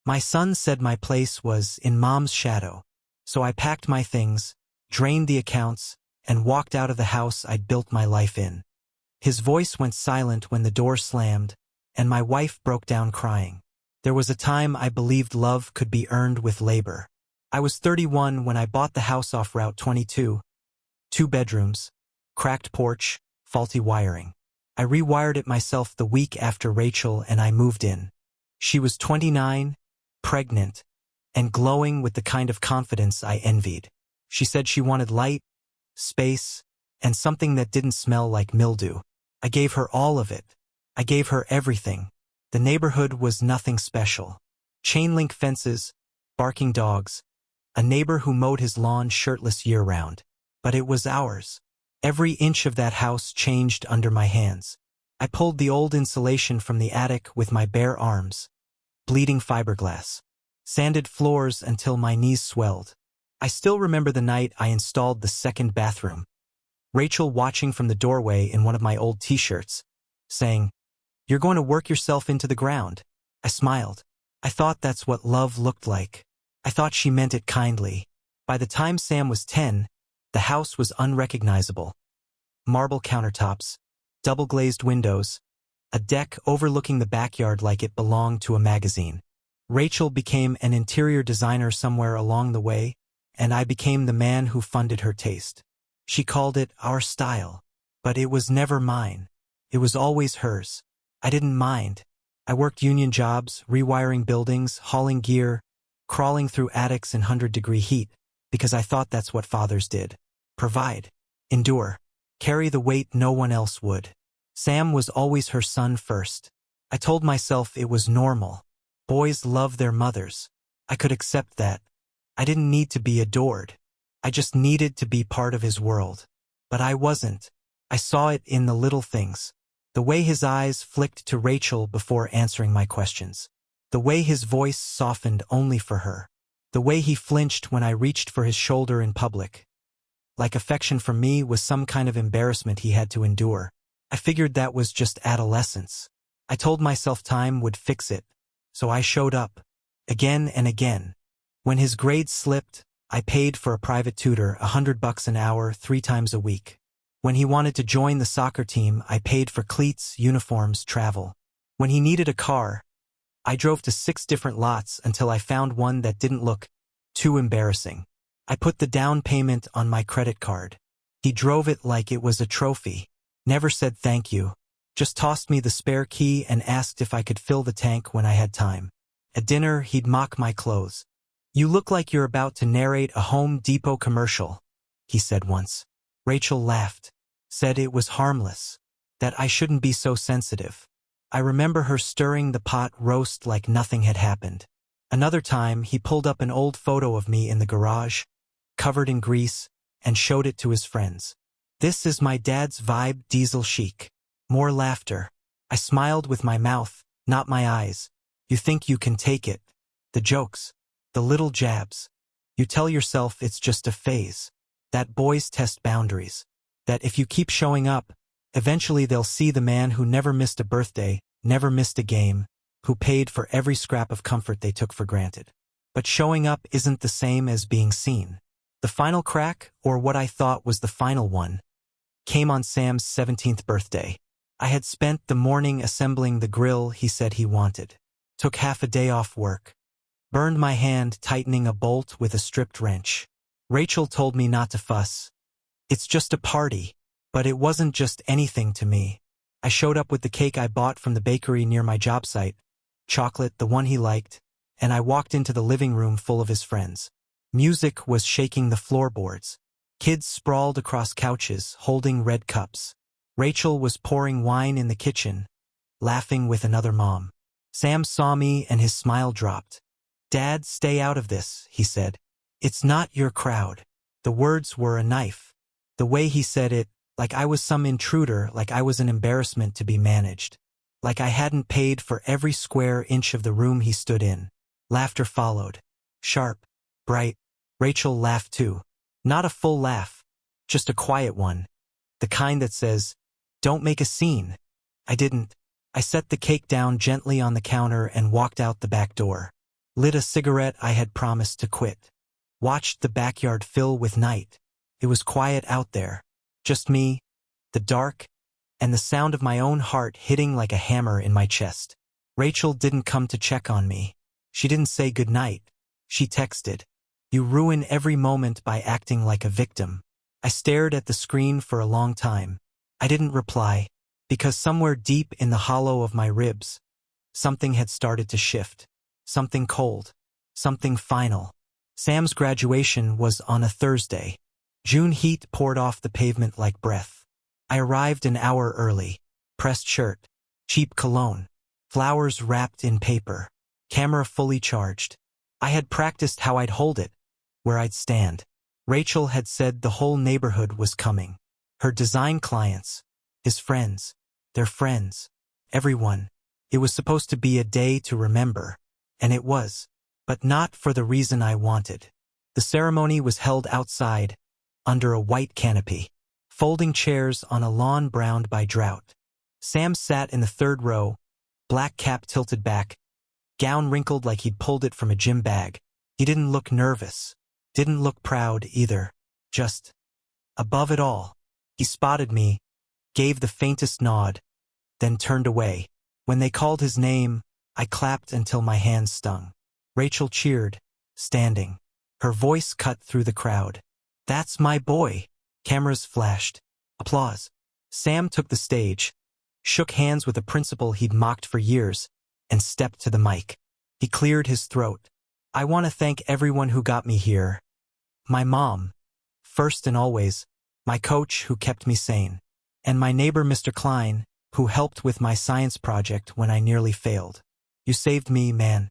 My son said my place was in Mom's shadow. So I packed my things, drained the accounts, and walked out of the house I'd built my life in. His voice went silent when the door slammed, and my wife broke down crying. There was a time I believed love could be earned with labor. I was 31 when I bought the house off Route 22. 2 bedrooms, cracked porch, faulty wiring. I rewired it myself the week after Rachel and I moved in. She was 29, pregnant, and glowing with the kind of confidence I envied. She said she wanted light, space, and something that didn't smell like mildew. I gave her all of it. I gave her everything. The neighborhood was nothing special. Chain-link fences, barking dogs, a neighbor who mowed his lawn shirtless year-round. But it was ours. Every inch of that house changed under my hands. I pulled the old insulation from the attic with my bare arms. Bleeding fiberglass. Sanded floors until my knees swelled. I still remember the night I installed the second bathroom. Rachel watching from the doorway in one of my old t-shirts, saying, "You're going to work yourself into the ground." I smiled. I thought that's what love looked like. I thought she meant it kindly. By the time Sam was 10, the house was unrecognizable. Marble countertops, double-glazed windows, a deck overlooking the backyard like it belonged to a magazine. Rachel became an interior designer somewhere along the way, and I became the man who funded her taste. She called it our style, but it was never mine. It was always hers. I didn't mind. I worked union jobs, rewiring buildings, hauling gear, crawling through attics in 100-degree heat, because I thought that's what fathers did. Provide, endure, carry the weight no one else would. Sam was always her son first. I told myself it was normal. Boys love their mothers. I could accept that. I didn't need to be adored. I just needed to be part of his world. But I wasn't. I saw it in the little things. The way his eyes flicked to Rachel before answering my questions. The way his voice softened only for her. The way he flinched when I reached for his shoulder in public. Like affection from me was some kind of embarrassment he had to endure. I figured that was just adolescence. I told myself time would fix it. So I showed up. Again and again. When his grades slipped, I paid for a private tutor, $100 an hour, 3 times a week. When he wanted to join the soccer team, I paid for cleats, uniforms, travel. When he needed a car, I drove to 6 different lots until I found one that didn't look too embarrassing. I put the down payment on my credit card. He drove it like it was a trophy. Never said thank you. Just tossed me the spare key and asked if I could fill the tank when I had time. At dinner, he'd mock my clothes. "You look like you're about to narrate a Home Depot commercial," he said once. Rachel laughed, said it was harmless, that I shouldn't be so sensitive. I remember her stirring the pot roast like nothing had happened. Another time, he pulled up an old photo of me in the garage, covered in grease, and showed it to his friends. "This is my dad's vibe diesel chic." More laughter. I smiled with my mouth, not my eyes. You think you can take it. The jokes. The little jabs. You tell yourself it's just a phase. That boys test boundaries. That if you keep showing up, eventually they'll see the man who never missed a birthday, never missed a game, who paid for every scrap of comfort they took for granted. But showing up isn't the same as being seen. The final crack, or what I thought was the final one, came on Sam's 17th birthday. I had spent the morning assembling the grill he said he wanted. Took half a day off work. Burned my hand tightening a bolt with a stripped wrench. Rachel told me not to fuss. It's just a party. But it wasn't just anything to me. I showed up with the cake I bought from the bakery near my job site, chocolate, the one he liked, and I walked into the living room full of his friends. Music was shaking the floorboards. Kids sprawled across couches, holding red cups. Rachel was pouring wine in the kitchen, laughing with another mom. Sam saw me and his smile dropped. "Dad, stay out of this," he said. "It's not your crowd." The words were a knife. The way he said it, like I was some intruder, like I was an embarrassment to be managed. Like I hadn't paid for every square inch of the room he stood in. Laughter followed. Sharp, bright. Rachel laughed too. Not a full laugh, just a quiet one. The kind that says, "Don't make a scene." I didn't. I set the cake down gently on the counter and walked out the back door. lit a cigarette I had promised to quit. Watched the backyard fill with night. It was quiet out there. Just me, the dark, and the sound of my own heart hitting like a hammer in my chest. Rachel didn't come to check on me. She didn't say goodnight. She texted, "You ruin every moment by acting like a victim." I stared at the screen for a long time. I didn't reply, because somewhere deep in the hollow of my ribs, something had started to shift. Something cold. Something final. Sam's graduation was on a Thursday. June heat poured off the pavement like breath. I arrived an hour early. Pressed shirt. Cheap cologne. Flowers wrapped in paper. Camera fully charged. I had practiced how I'd hold it, where I'd stand. Rachel had said the whole neighborhood was coming. Her design clients, his friends, their friends, everyone. It was supposed to be a day to remember, and it was, but not for the reason I wanted. The ceremony was held outside, under a white canopy. Folding chairs on a lawn browned by drought. Sam sat in the third row, black cap tilted back, gown wrinkled like he'd pulled it from a gym bag. He didn't look nervous. Didn't look proud either. Just above it all. He spotted me, gave the faintest nod, then turned away. When they called his name, I clapped until my hands stung. Rachel cheered, standing. Her voice cut through the crowd. "That's my boy." Cameras flashed. Applause. Sam took the stage, shook hands with a principal he'd mocked for years, and stepped to the mic. He cleared his throat. "I want to thank everyone who got me here. My mom, first and always, my coach who kept me sane, and my neighbor Mr. Klein, who helped with my science project when I nearly failed. You saved me, man."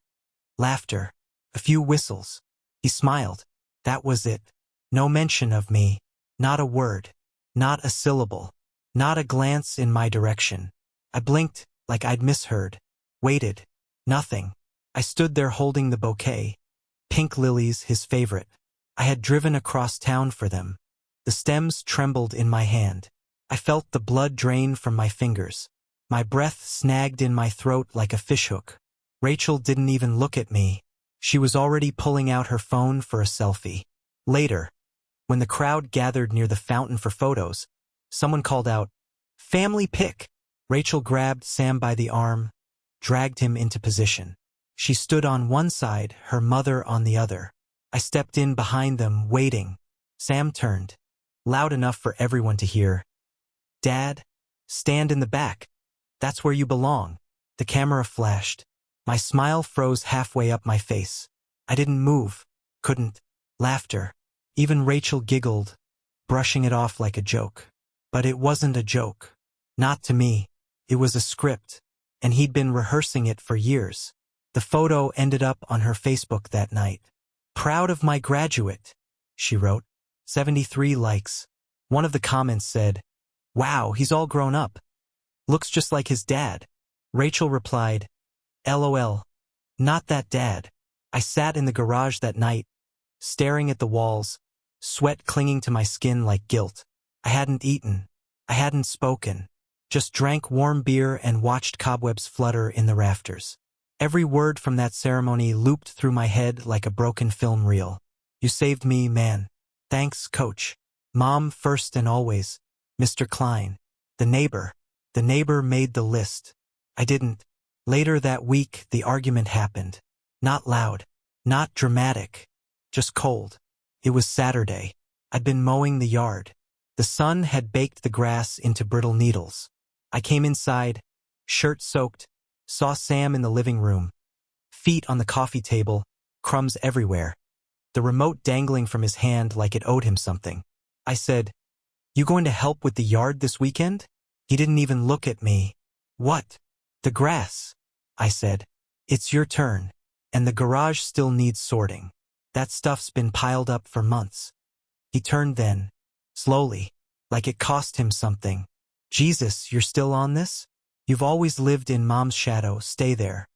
Laughter. A few whistles. He smiled. That was it. No mention of me. Not a word. Not a syllable. Not a glance in my direction. I blinked like I'd misheard. Waited. Nothing. I stood there holding the bouquet. Pink lilies, his favorite. I had driven across town for them. The stems trembled in my hand. I felt the blood drain from my fingers. My breath snagged in my throat like a fishhook. Rachel didn't even look at me. She was already pulling out her phone for a selfie. Later, when the crowd gathered near the fountain for photos, someone called out, "Family pic." Rachel grabbed Sam by the arm, dragged him into position. She stood on one side, her mother on the other. I stepped in behind them, waiting. Sam turned, loud enough for everyone to hear. "Dad, stand in the back. That's where you belong." The camera flashed. My smile froze halfway up my face. I didn't move. Couldn't. Laughter. Even Rachel giggled, brushing it off like a joke. But it wasn't a joke. Not to me. It was a script, and he'd been rehearsing it for years. The photo ended up on her Facebook that night. "Proud of my graduate," she wrote. 73 likes. One of the comments said, "Wow, he's all grown up. Looks just like his dad." Rachel replied, "LOL. Not that dad." I sat in the garage that night, staring at the walls, sweat clinging to my skin like guilt. I hadn't eaten. I hadn't spoken. Just drank warm beer and watched cobwebs flutter in the rafters. Every word from that ceremony looped through my head like a broken film reel. "You saved me, man. Thanks, coach. Mom first and always. Mr. Klein. The neighbor. The neighbor made the list. I didn't." Later that week, the argument happened. Not loud. Not dramatic. Just cold. It was Saturday. I'd been mowing the yard. The sun had baked the grass into brittle needles. I came inside, shirt soaked, saw Sam in the living room. Feet on the coffee table, crumbs everywhere. The remote dangling from his hand like it owed him something. I said, "You going to help with the yard this weekend?" He didn't even look at me. "What?" "The grass," I said. "It's your turn. And the garage still needs sorting. That stuff's been piled up for months." He turned then, slowly, like it cost him something. "Jesus, you're still on this? You've always lived in Mom's shadow, stay there."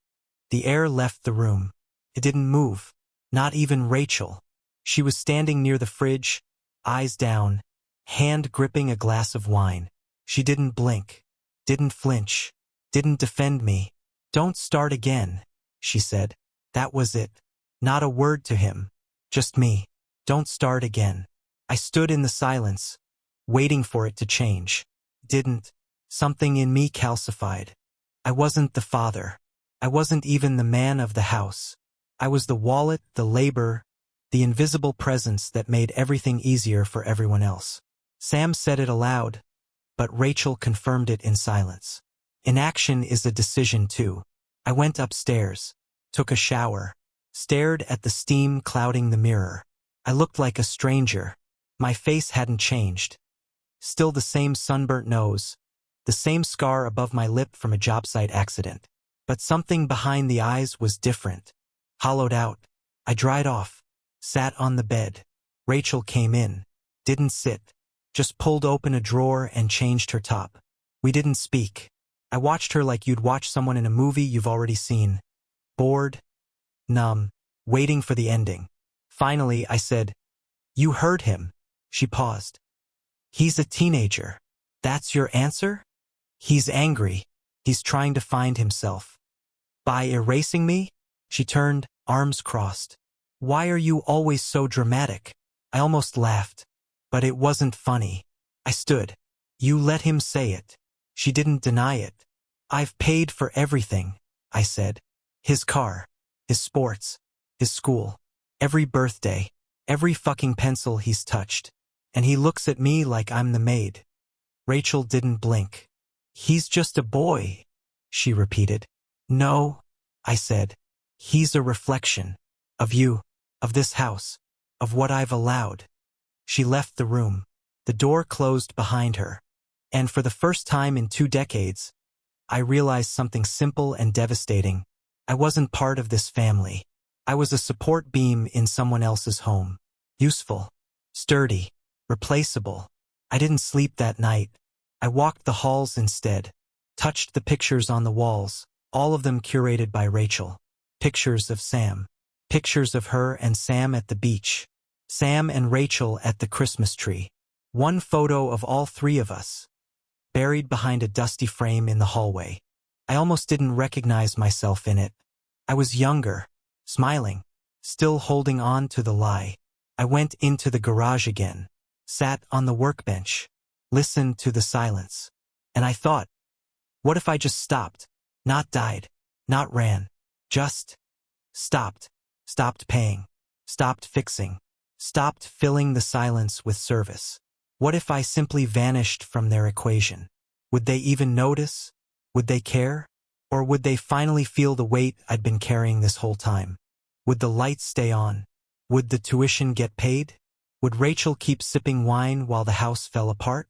The air left the room. It didn't move. Not even Rachel. She was standing near the fridge, eyes down, hand gripping a glass of wine. She didn't blink, didn't flinch, didn't defend me. "Don't start again," she said. That was it. Not a word to him. Just me. Don't start again. I stood in the silence, waiting for it to change. Didn't. Something in me calcified. I wasn't the father. I wasn't even the man of the house. I was the wallet, the labor, the invisible presence that made everything easier for everyone else. Sam said it aloud, but Rachel confirmed it in silence. Inaction is a decision too. I went upstairs, took a shower, stared at the steam clouding the mirror. I looked like a stranger. My face hadn't changed. Still the same sunburnt nose, the same scar above my lip from a job site accident. But something behind the eyes was different. Hollowed out. I dried off, sat on the bed. Rachel came in, didn't sit, just pulled open a drawer and changed her top. We didn't speak. I watched her like you'd watch someone in a movie you've already seen. Bored, numb, waiting for the ending. Finally, I said, "You heard him." She paused. "He's a teenager. That's your answer?" "He's angry. He's trying to find himself." "By erasing me?" She turned, arms crossed. "Why are you always so dramatic?" I almost laughed, but it wasn't funny. I stood. "You let him say it." She didn't deny it. "I've paid for everything," I said. "His car, his sports, his school, every birthday, every fucking pencil he's touched. And he looks at me like I'm the maid." Rachel didn't blink. "He's just a boy," she repeated. "No," I said. "He's a reflection. Of you, of this house, of what I've allowed." She left the room. The door closed behind her. And for the first time in 2 decades, I realized something simple and devastating. I wasn't part of this family. I was a support beam in someone else's home. Useful, sturdy, replaceable. I didn't sleep that night. I walked the halls instead, touched the pictures on the walls, all of them curated by Rachel. Pictures of Sam. Pictures of her and Sam at the beach. Sam and Rachel at the Christmas tree. One photo of all 3 of us, buried behind a dusty frame in the hallway. I almost didn't recognize myself in it. I was younger, smiling, still holding on to the lie. I went into the garage again, sat on the workbench, listened to the silence. And I thought, what if I just stopped? Not died, not ran, just stopped. Stopped paying, stopped fixing, stopped filling the silence with service. What if I simply vanished from their equation? Would they even notice? Would they care? Or would they finally feel the weight I'd been carrying this whole time? Would the lights stay on? Would the tuition get paid? Would Rachel keep sipping wine while the house fell apart?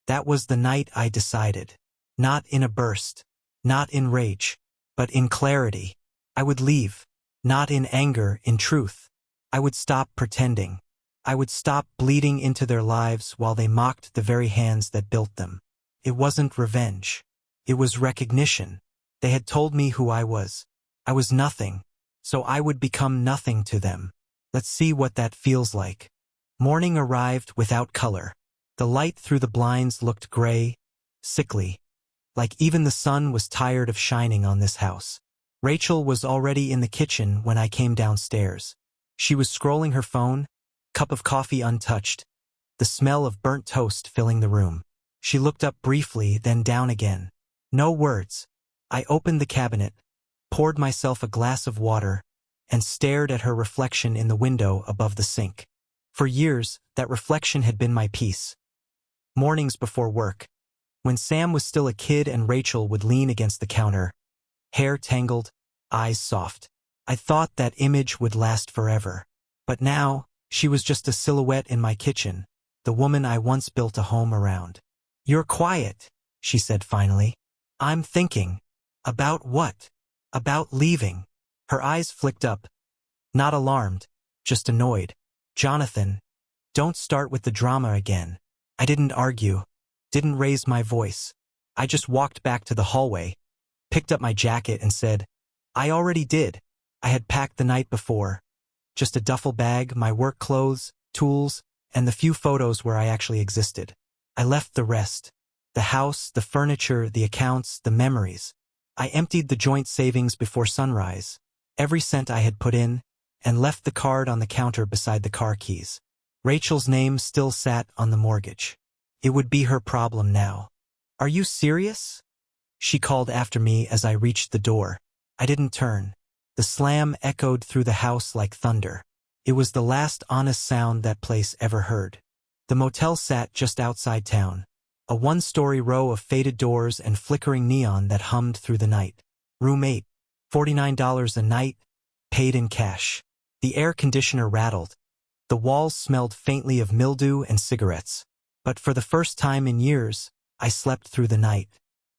That was the night I decided. Not in a burst, not in rage, but in clarity. I would leave. Not in anger, in truth. I would stop pretending. I would stop bleeding into their lives while they mocked the very hands that built them. It wasn't revenge. It was recognition. They had told me who I was. I was nothing, so I would become nothing to them. Let's see what that feels like. Morning arrived without color. The light through the blinds looked gray, sickly, like even the sun was tired of shining on this house. Rachel was already in the kitchen when I came downstairs. She was scrolling her phone, cup of coffee untouched, the smell of burnt toast filling the room. She looked up briefly, then down again. No words. I opened the cabinet, poured myself a glass of water, and stared at her reflection in the window above the sink. For years, that reflection had been my peace. Mornings before work, when Sam was still a kid and Rachel would lean against the counter, hair tangled, eyes soft. I thought that image would last forever. But now, she was just a silhouette in my kitchen, the woman I once built a home around. "You're quiet," she said finally. "I'm thinking." "About what?" "About leaving." Her eyes flicked up. Not alarmed, just annoyed. "Jonathan, don't start with the drama again." I didn't argue, didn't raise my voice. I just walked back to the hallway, picked up my jacket and said, "I already did." I had packed the night before. Just a duffel bag, my work clothes, tools, and the few photos where I actually existed. I left the rest. The house, the furniture, the accounts, the memories. I emptied the joint savings before sunrise. every cent I had put in, and left the card on the counter beside the car keys. Rachel's name still sat on the mortgage. It would be her problem now. "Are you serious?" she called after me as I reached the door. I didn't turn. The slam echoed through the house like thunder. It was the last honest sound that place ever heard. The motel sat just outside town, a one-story row of faded doors and flickering neon that hummed through the night. Room 8, $49 a night, paid in cash. The air conditioner rattled. The walls smelled faintly of mildew and cigarettes. But for the first time in years, I slept through the night.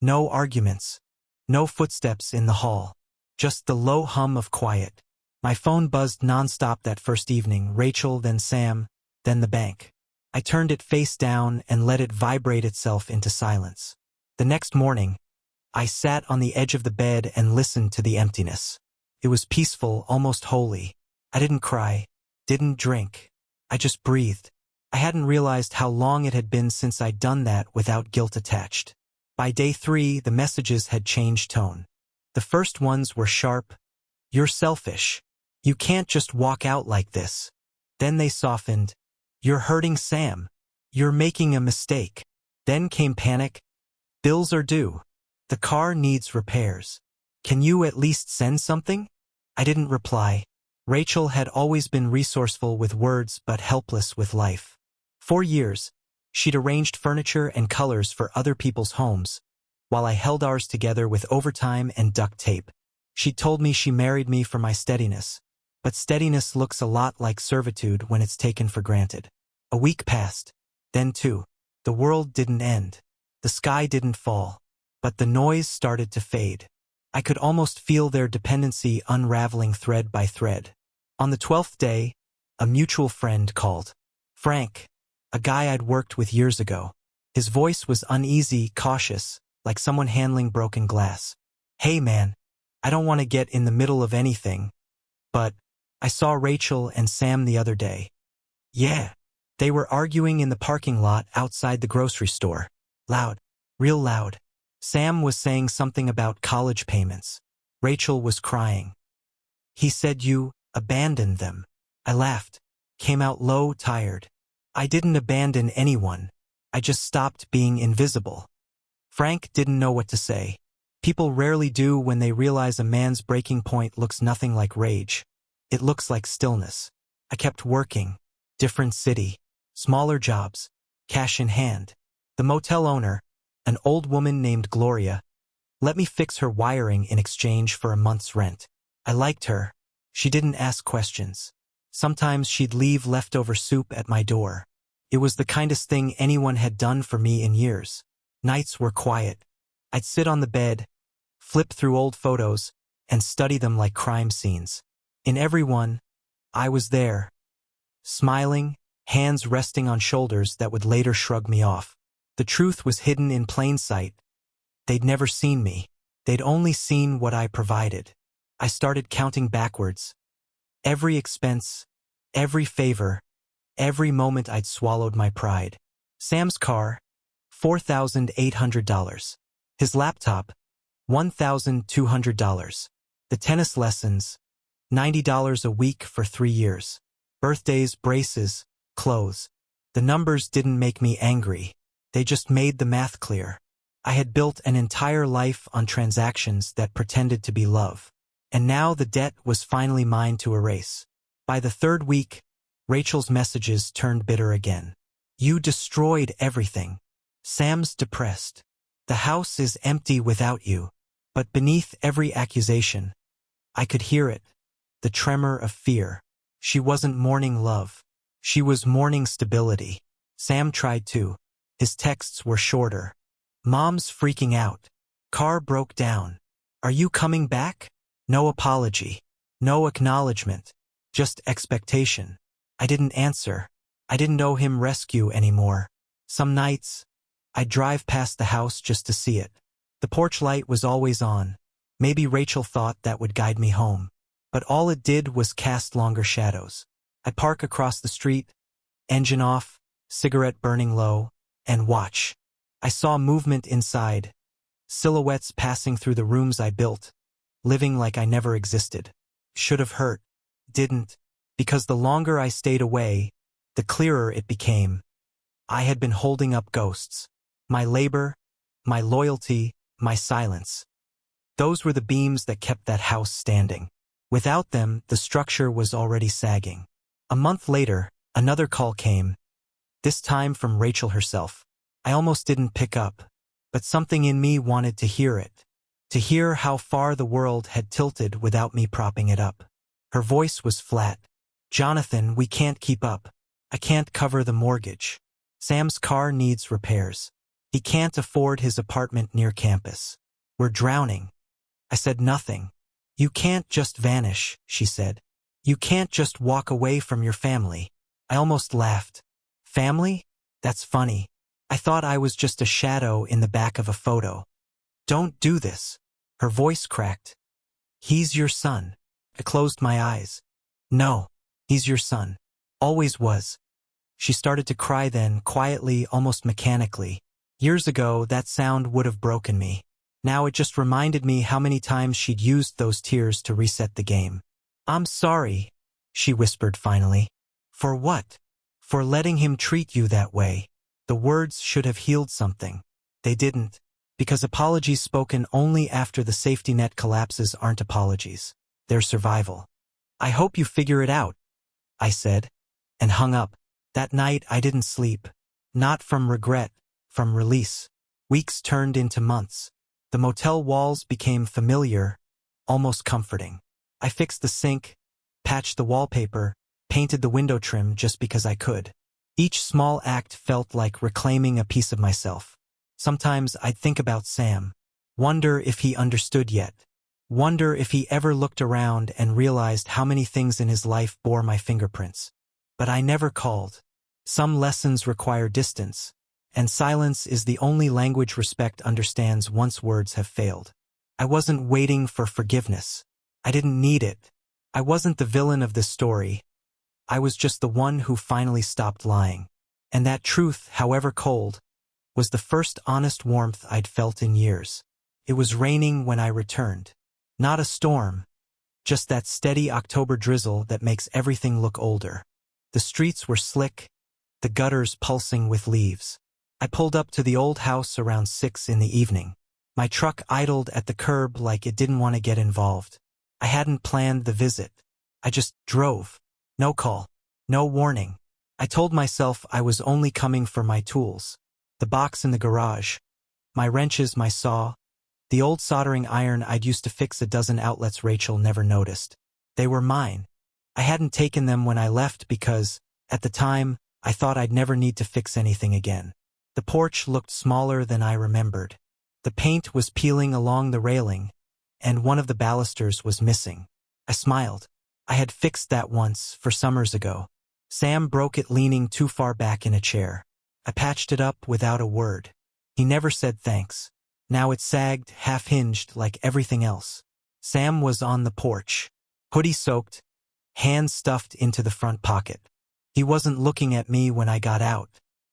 No arguments. No footsteps in the hall. Just the low hum of quiet. My phone buzzed nonstop that first evening, Rachel, then Sam, then the bank. I turned it face down and let it vibrate itself into silence. The next morning, I sat on the edge of the bed and listened to the emptiness. It was peaceful, almost holy. I didn't cry, didn't drink. I just breathed. I hadn't realized how long it had been since I'd done that without guilt attached. By day 3, the messages had changed tone. The first ones were sharp. "You're selfish. You can't just walk out like this." Then they softened. "You're hurting Sam. You're making a mistake." Then came panic. "Bills are due. The car needs repairs. Can you at least send something?" I didn't reply. Rachel had always been resourceful with words but helpless with life. For years, she'd arranged furniture and colors for other people's homes, while I held ours together with overtime and duct tape. She told me she married me for my steadiness, but steadiness looks a lot like servitude when it's taken for granted. A week passed, then 2. The world didn't end. The sky didn't fall, but the noise started to fade. I could almost feel their dependency unraveling thread by thread. On the 12th day, a mutual friend called. Frank, a guy I'd worked with years ago. His voice was uneasy, cautious, like someone handling broken glass. "Hey man, I don't want to get in the middle of anything, but I saw Rachel and Sam the other day." "Yeah." They were arguing in the parking lot outside the grocery store. Loud, real loud. Sam was saying something about college payments. Rachel was crying. "He said you abandoned them." I laughed, came out low, tired. "I didn't abandon anyone. I just stopped being invisible." Frank didn't know what to say. People rarely do when they realize a man's breaking point looks nothing like rage. It looks like stillness. I kept working. Different city. Smaller jobs. Cash in hand. The motel owner, an old woman named Gloria, let me fix her wiring in exchange for a month's rent. I liked her. She didn't ask questions. Sometimes she'd leave leftover soup at my door. It was the kindest thing anyone had done for me in years. Nights were quiet. I'd sit on the bed, flip through old photos, and study them like crime scenes. In every one, I was there, smiling, hands resting on shoulders that would later shrug me off. The truth was hidden in plain sight. They'd never seen me. They'd only seen what I provided. I started counting backwards. Every expense, every favor, every moment I'd swallowed my pride. Sam's car, $4,800. His laptop, $1,200. The tennis lessons, $90 a week for 3 years. Birthdays, braces, clothes. The numbers didn't make me angry. They just made the math clear. I had built an entire life on transactions that pretended to be love. And now the debt was finally mine to erase. By the 3rd week, Rachel's messages turned bitter again. "You destroyed everything. Sam's depressed. The house is empty without you." But beneath every accusation, I could hear it, the tremor of fear. She wasn't mourning love. She was mourning stability. Sam tried too. His texts were shorter. "Mom's freaking out. Car broke down. Are you coming back?" No apology. No acknowledgement. Just expectation. I didn't answer. I didn't owe him rescue anymore. Some nights, I'd drive past the house just to see it. The porch light was always on. Maybe Rachel thought that would guide me home. But all it did was cast longer shadows. I'd park across the street, engine off, cigarette burning low, and watch. I saw movement inside, silhouettes passing through the rooms I built, living like I never existed. should have hurt, didn't, because the longer I stayed away, the clearer it became. I had been holding up ghosts. My labor, my loyalty, my silence. Those were the beams that kept that house standing. Without them, the structure was already sagging. A month later, another call came, this time from Rachel herself. I almost didn't pick up, but something in me wanted to hear it, to hear how far the world had tilted without me propping it up. Her voice was flat. Jonathan, we can't keep up. I can't cover the mortgage. Sam's car needs repairs. He can't afford his apartment near campus. We're drowning. I said nothing. You can't just vanish, she said. You can't just walk away from your family. I almost laughed. Family? That's funny. I thought I was just a shadow in the back of a photo. Don't do this. Her voice cracked. He's your son. I closed my eyes. No, he's your son. Always was. She started to cry then, quietly, almost mechanically. Years ago, that sound would have broken me. Now it just reminded me how many times she'd used those tears to reset the game. I'm sorry, she whispered finally. For what? For letting him treat you that way. The words should have healed something. They didn't, because apologies spoken only after the safety net collapses aren't apologies. They're survival. I hope you figure it out, I said, and hung up. That night I didn't sleep. Not from regret, from release. Weeks turned into months. The motel walls became familiar, almost comforting. I fixed the sink, patched the wallpaper, painted the window trim just because I could. Each small act felt like reclaiming a piece of myself. Sometimes I'd think about Sam, wonder if he understood yet, wonder if he ever looked around and realized how many things in his life bore my fingerprints. But I never called. Some lessons require distance, and silence is the only language respect understands once words have failed. I wasn't waiting for forgiveness. I didn't need it. I wasn't the villain of this story. I was just the one who finally stopped lying. And that truth, however cold, was the first honest warmth I'd felt in years. It was raining when I returned. Not a storm, just that steady October drizzle that makes everything look older. The streets were slick, the gutters pulsing with leaves. I pulled up to the old house around 6 in the evening. My truck idled at the curb like it didn't want to get involved. I hadn't planned the visit. I just drove. No call. No warning. I told myself I was only coming for my tools. The box in the garage. My wrenches, my saw. The old soldering iron I'd used to fix a dozen outlets Rachel never noticed. They were mine. I hadn't taken them when I left because, at the time, I thought I'd never need to fix anything again. The porch looked smaller than I remembered. The paint was peeling along the railing, and one of the balusters was missing. I smiled. I had fixed that once, for summers ago. Sam broke it leaning too far back in a chair. I patched it up without a word. He never said thanks. Now it sagged, half-hinged, like everything else. Sam was on the porch, hoodie soaked, hands stuffed into the front pocket. He wasn't looking at me when I got out,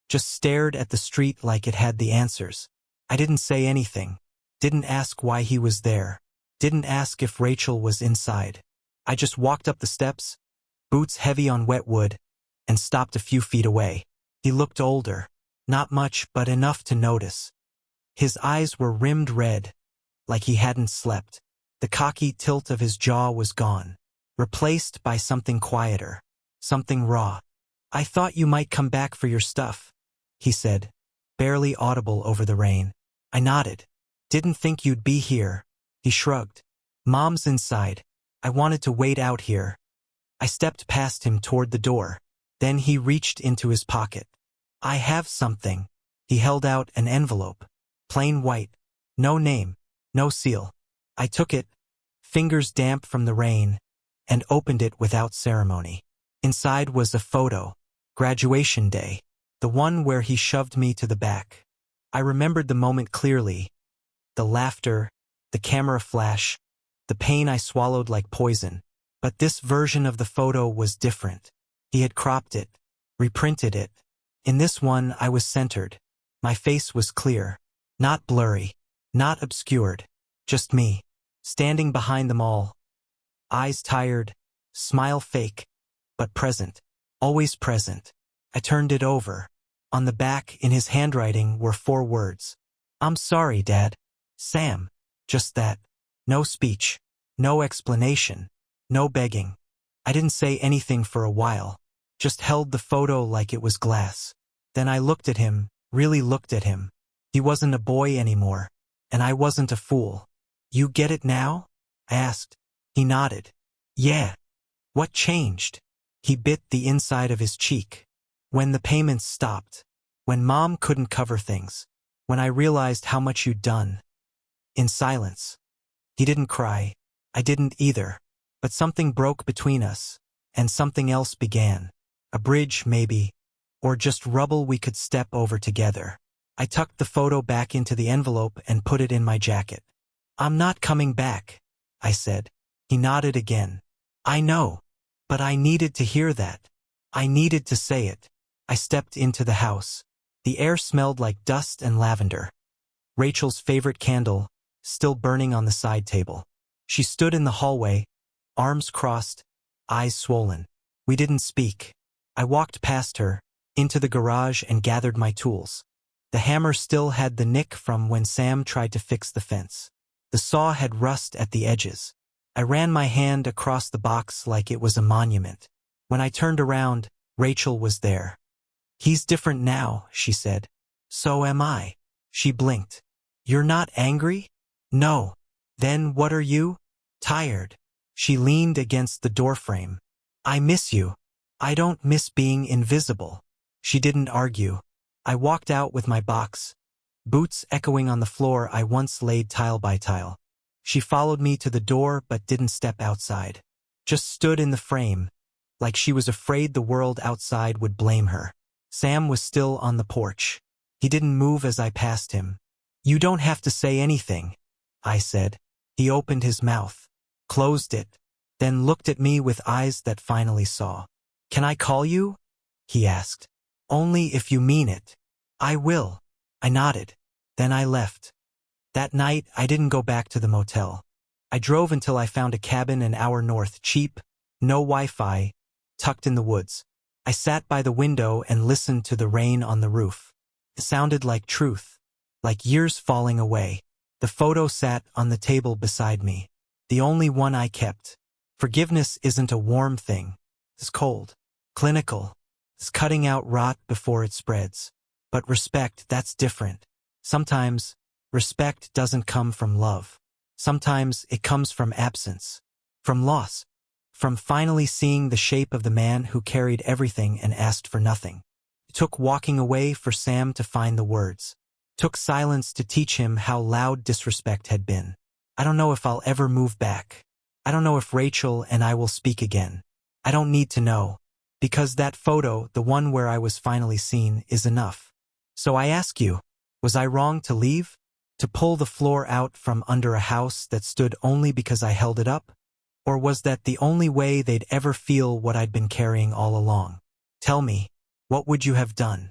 just stared at the street like it had the answers. I didn't say anything, didn't ask why he was there, didn't ask if Rachel was inside. I just walked up the steps, boots heavy on wet wood, and stopped a few feet away. He looked older, not much but enough to notice. His eyes were rimmed red, like he hadn't slept. The cocky tilt of his jaw was gone, replaced by something quieter, something raw. I thought you might come back for your stuff, he said, barely audible over the rain. I nodded. Didn't think you'd be here. He shrugged. Mom's inside. I wanted to wait out here. I stepped past him toward the door. Then he reached into his pocket. I have something. He held out an envelope. Plain white. No name. No seal. I took it, fingers damp from the rain, and opened it without ceremony. Inside was a photo. Graduation day. The one where he shoved me to the back. I remembered the moment clearly. The laughter, the camera flash, the pain I swallowed like poison. But this version of the photo was different. He had cropped it, reprinted it. In this one, I was centered. My face was clear. Not blurry. Not obscured. Just me. Standing behind them all. Eyes tired, smile fake, but present. Always present. I turned it over. On the back, in his handwriting, were 4 words. I'm sorry, Dad. Sam. Just that. No speech. No explanation. No begging. I didn't say anything for a while. Just held the photo like it was glass. Then I looked at him, really looked at him. He wasn't a boy anymore. And I wasn't a fool. You get it now? I asked. He nodded. Yeah. What changed? He bit the inside of his cheek. When the payments stopped. When Mom couldn't cover things. When I realized how much you'd done. In silence. He didn't cry. I didn't either. But something broke between us. And something else began. A bridge, maybe. Or just rubble we could step over together. I tucked the photo back into the envelope and put it in my jacket. I'm not coming back, I said. He nodded again. I know. But I needed to hear that. I needed to say it. I stepped into the house. The air smelled like dust and lavender. Rachel's favorite candle, still burning on the side table. She stood in the hallway, arms crossed, eyes swollen. We didn't speak. I walked past her, into the garage and gathered my tools. The hammer still had the nick from when Sam tried to fix the fence. The saw had rust at the edges. I ran my hand across the box like it was a monument. When I turned around, Rachel was there. He's different now, she said. So am I. She blinked. You're not angry? No. Then what are you? Tired. She leaned against the doorframe. I miss you. I don't miss being invisible. She didn't argue. I walked out with my box, boots echoing on the floor I once laid tile by tile. She followed me to the door but didn't step outside. Just stood in the frame, like she was afraid the world outside would blame her. Sam was still on the porch. He didn't move as I passed him. You don't have to say anything, I said. He opened his mouth, closed it, then looked at me with eyes that finally saw. Can I call you? He asked. Only if you mean it. I will. I nodded. Then I left. That night, I didn't go back to the motel. I drove until I found a cabin an hour north, cheap, no Wi-Fi, tucked in the woods. I sat by the window and listened to the rain on the roof. It sounded like truth, like years falling away. The photo sat on the table beside me, the only one I kept. Forgiveness isn't a warm thing. It's cold, clinical. It's cutting out rot before it spreads. But respect, that's different. Sometimes, respect doesn't come from love. Sometimes it comes from absence, from loss, from finally seeing the shape of the man who carried everything and asked for nothing. It took walking away for Sam to find the words. It took silence to teach him how loud disrespect had been. I don't know if I'll ever move back. I don't know if Rachel and I will speak again. I don't need to know. Because that photo, the one where I was finally seen, is enough. So I ask you, was I wrong to leave? To pull the floor out from under a house that stood only because I held it up? Or was that the only way they'd ever feel what I'd been carrying all along? Tell me, what would you have done?